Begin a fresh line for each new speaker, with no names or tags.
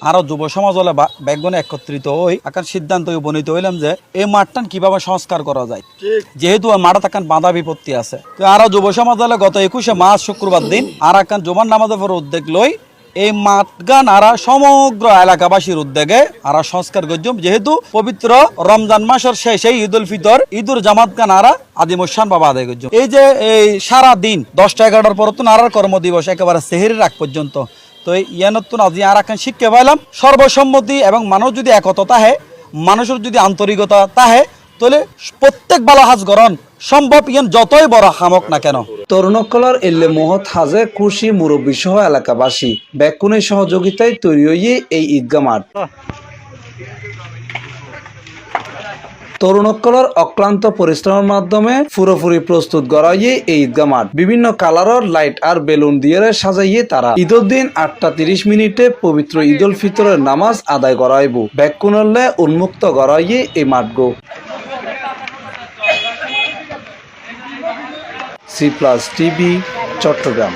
আরো যুব সমাজ হলে ব্যাগগণে একত্রিত হই আকার সিদ্ধান্ত উপনীত হইলাম যে এই মাঠটান কিভাবে সংস্কার করা যায়, যেহেতু মাঠে থাকান বাধা বিপত্তি আছে। তো আরো যুব সমাজ হলে গত 21শে মার্চ শুক্রবার দিন আর একখান জুমার নামাজের পর উদ্যোগ লই এই মাঠ গান আরা সমগ্র এলাকাবাসীর উদ্যোগে আরা সংস্কার করছম, যেহেতু পবিত্র রমজান মাসের শেষে ঈদ উল ফিতর ঈদুর জামাত গান আরা আদিমস্যান বাবা আদায় করছম। এই যে এই সারা দিন 10টা 11টার পর তো আরার কর্মদিবস একেবারে সেহেরির রাগ পর্যন্ত। তো ইয়ানতুন আজি আর একখান শিক্ষা পাইলাম সর্বসম্মতি এবং মানুষ যদি একতা তাহে, মানুষের যদি আন্তরিকতা তাহে, তাহলে প্রত্যেক বালা হাজ গরণ সম্ভব, ইয়ান যতই বড় হামক না কেন।
তরুণকলার এল্লে মহৎ হাজে কুশি মুরব্বী সহ এলাকাবাসী ব্যাকুনের সহযোগিতায় তৈরি হয়ে এই ঈদগাহ মাঠ। তরুণকলার অক্লান্ত পরিশ্রমের মাধ্যমে পুরোপুরি প্রস্তুত করা এই ঈদগাহ মাঠ বিভিন্ন কালারের লাইট আর বেলুন দিয়ে সাজাইয়ে তারা ঈদের দিন 8টা 30 মিনিটে পবিত্র ঈদ উল ফিতরের নামাজ আদায় করাইব। ব্যাকুনলে উন্মুক্ত করাইয়ে এই মাঠ গো। C+ TV Chittagong.